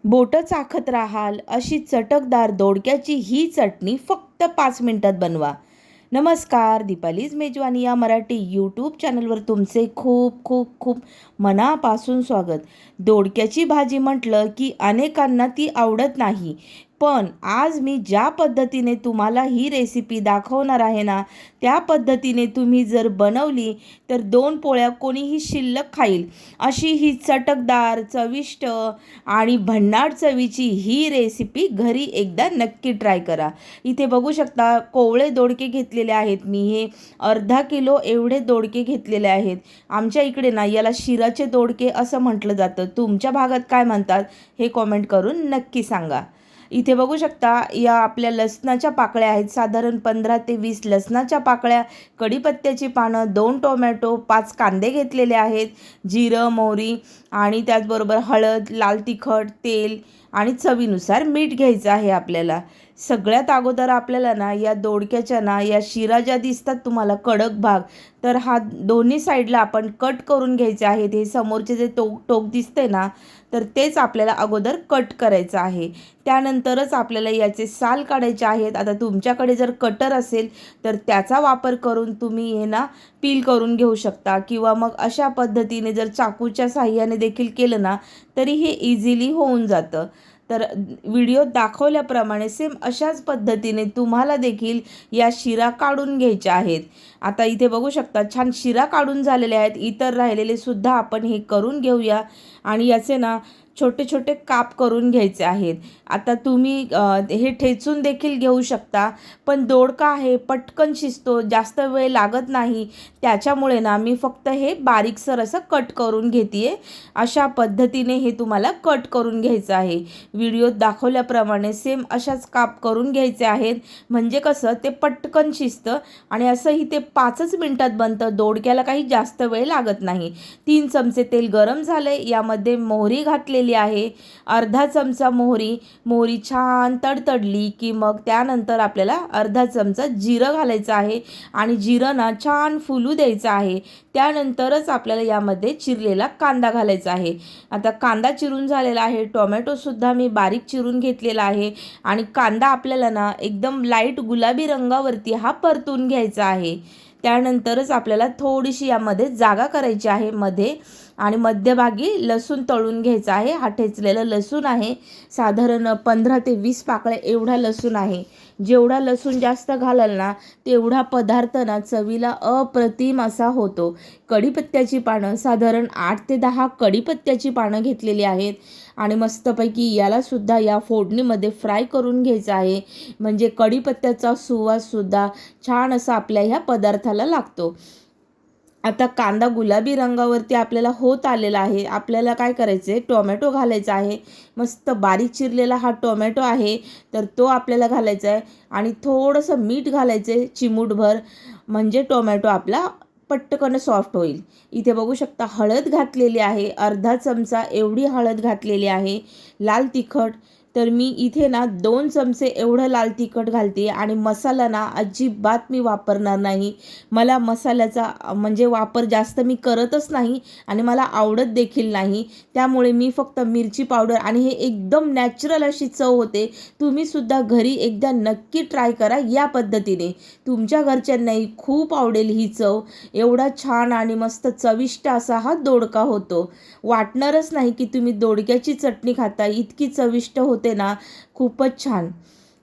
बोटं चाखत राहाल अशी चटकदार दोडक्याची ही चटणी फक्त 5 मिनिटात बनवा. नमस्कार, दीपालीज मेजवानी या मराठी यूट्यूब चॅनलवर तुमचे खूप खूप खूप मनापासून स्वागत. दोडक्याची भाजी म्हटलं की अनेकांना ती आवडत नाही, पण आज मी ज्या पद्धतीने तुम्हाला ही रेसिपी दाखवणार आहे ना, त्या पद्धतीने तुम्ही जर बनवली तर 2 पोळ्या कोणीही शिल्लक खाईल अशी ही चटकदार, चविष्ट आणि भन्नाट चवीची ही रेसिपी घरी एकदा नक्की ट्राय करा. इथे बघू शकता कोवळे दोडके घेतलेले आहेत. मी हे अर्धा किलो एवढे दोडके घेतलेले आहेत. आमच्या इकडे ना याला शिराचे दोडके असं म्हटलं जातं. तुमच्या भागात काय म्हणतात हे कॉमेंट करून नक्की सांगा. इथे बघू शकता या आपल्या लसणाच्या पाकळ्या आहेत. साधारण 15 ते 20 लसणाच्या पाकळ्या, कढीपत्त्याची पानं, 2 टोमॅटो, 5 कांदे घेतलेले आहेत, जिरं, मोहरी आणि त्याचबरोबर हळद, लाल तिखट, तेल आणि चवीनुसार मीठ घ्यायचं आहे आपल्याला. सगळ्यात अगोदर आपल्याला ना या दोडक्याच्या ना या शिरा ज्या दिसतात तुम्हाला कडक भाग, तर हा दोन्ही साईडला आपण कट करून घ्यायचे आहेत. हे समोरचे जे टोक दिसते ना, तर तेच आपल्याला अगोदर कट करायचं आहे. त्यानंतरच आपल्याला याचे साल काढायचे आहेत. आता तुमच्याकडे जर कटर असेल तर त्याचा वापर करून तुम्ही हे ना पील करून घेऊ शकता, किंवा मग अशा पद्धतीने जर चाकूच्या साहाय्याने देखील केलं ना तरी हे इझिली होऊन जातं. तर व्हिडिओत दाखवल्याप्रमाणे सेम अशाच पद्धतीने तुम्हाला देखील या शिरा काढून घ्यायच्या आहेत. आता इथे बघू शकता छान शिरा काढून झालेले आहेत. इतर राहिलेले सुद्धा आपण हे करून घेऊया आणि याचे ना छोटे छोटे काप करून घ्यायचे आहेत. आता तुम्ही हे ठेचून देखील घेऊ शकता, पण दोडका आहे पटकन शिजतो, जास्त वेळ लागत नाही, त्याच्यामुळे ना मी फक्त हे बारीकसर असं कट करून घेते. अशा पद्धतीने हे तुम्हाला कट करून घ्यायचं आहे. व्हिडिओत दाखवल्याप्रमाणे सेम अशाच काप करून घ्यायचे आहेत, म्हणजे कसं ते पटकन शिजतं आणि असंही ते 5च मिनिटात बनतं. दोडक्याला काही जास्त वेळ लागत नाही. 3 चमचे तेल गरम झाले, यामध्ये मोहरी घातलेली आहे. अर्धा चमचा मोहरी छान तडतडली की मग त्यानंतर आपल्याला अर्धा चमचा जिरं घालायचं आहे आणि जिरं ना छान फुलू द्यायचं आहे. त्यानंतरच आपल्याला यामध्ये चिरलेला कांदा घालायचा आहे. आता कांदा चिरून झालेला आहे. टोमॅटोसुद्धा मी बारीक चिरून घेतलेला आहे आणि कांदा आपल्याला ना एकदम लाईट गुलाबी रंगावरती हा परतून घ्यायचा आहे. त्यानंतरच आपल्याला थोडीशी यामध्ये जागा करायची आहे मध्ये, आणि मध्यभागी लसूण तळून घ्यायचा आहे. हा ठेचलेला लसूण आहे. साधारण 15 ते 20 पाकळ्या एवढा लसूण आहे. जेवढा लसूण जास्त घालाल ना तेवढा पदार्थ ना चवीला अप्रतिम असा होतो. कढीपत्त्याची पानं साधारण 8 ते 10 कढीपत्त्याची पानं घेतलेली आहेत आणि मस्तपैकी यालासुद्धा या फोडणीमध्ये फ्राय करून घ्यायचं आहे, म्हणजे कढीपत्त्याचा सुवाससुद्धा छान असा आपल्या ह्या पदार्थाला लागतो. आता कांदा गुलाबी रंगावरती आपल्याला होत आलेला आहे. आपल्याला काय करायचं आहे, टोमॅटो घालायचा आहे. मस्त बारीक चिरलेला हा टोमॅटो आहे, तर तो आपल्याला घालायचा आहे आणि थोडंसं मीठ घालायचं आहे चिमूटभर, म्हणजे टोमॅटो आपला पटकन सॉफ्ट होईल. इथे बघू शकता हळद घातलेली आहे. अर्धा चमचा एवढी हळद घातलेली आहे. लाल तिखट तर मी इथे ना 2 चमचे एवढं लाल तिखट घालते आणि मसाला ना अजिबात मी वापरणार नाही. मला मसाल्याचा म्हणजे वापर जास्त मी करतच नाही आणि मला आवडत देखील नाही. त्यामुळे मी फक्त मिरची पावडर आणि हे एकदम नॅचरल अशी चव होते. तुम्हीसुद्धा घरी एकदा नक्की ट्राय करा या पद्धतीने. तुमच्या घरच्यांनाही खूप आवडेल ही चव. एवढा छान आणि मस्त चविष्ट असा हा दोडका होतो. वाटणारच नाही की तुम्ही दोडक्याची चटणी खाता, इतकी चविष्ट होते ना, खूपच छान.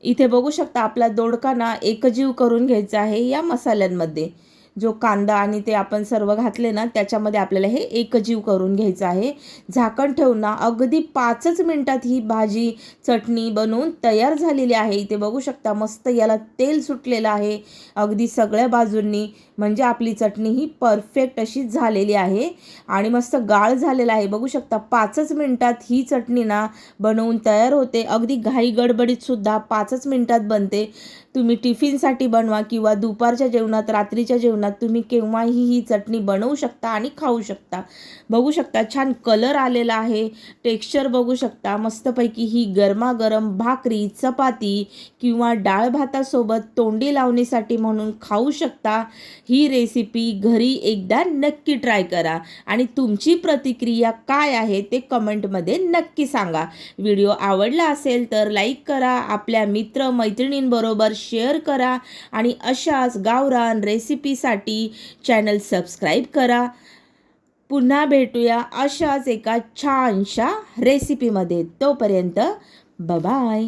इथे बघू शकता आपला दोडका ना एकजीव करून घ्यायचा आहे या मसाल्यांमध्ये. जो कांदा आणि ते आपण सर्व घातले ना त्याच्यामध्ये आपल्याला हे एकजीव करून घ्यायचं आहे. झाकण ठेवून ना अगदी 5च मिनिटात ही भाजी चटणी बनवून तयार झालेली आहे. इथे बघू शकता मस्त याला तेल सुटलेलं आहे अगदी सगळ्या बाजूंनी, म्हणजे आपली चटणी ही परफेक्ट अशी झालेली आहे आणि मस्त गाळ झालेला आहे. बघू शकता 5च मिनिटात ही चटणी ना बनवून तयार होते. अगदी घाई गडबडीत सुद्धा 5च मिनिटात बनते. तुम्ही टिफिनसाठी बनवा किंवा दुपारच्या जेवणात, रात्रीच्या जेवणात वातावरणात तुम्ही केव्हाही ही चटणी बनवू शकता आणि खाऊ शकता. बघू शकता छान कलर आलेला आहे, टेक्स्चर बघू शकता मस्तपैकी. ही गरमागरम भाकरी, चपाती किंवा डाळ भातासोबत तोंडी लावणीसाठी म्हणून खाऊ शकता. ही रेसिपी घरी एकदा नक्की ट्राय करा आणि तुमची प्रतिक्रिया काय आहे ते कमेंटमध्ये नक्की सांगा. व्हिडिओ आवडला असेल तर लाईक करा, आपल्या मित्र मैत्रिणींबरोबर शेअर करा आणि अशाच गावरान रेसिपीसाठी चॅनल सबस्क्राईब करा. पुन्हा भेटूया अशाच एका छानशा रेसिपीमध्ये. तोपर्यंत बाय.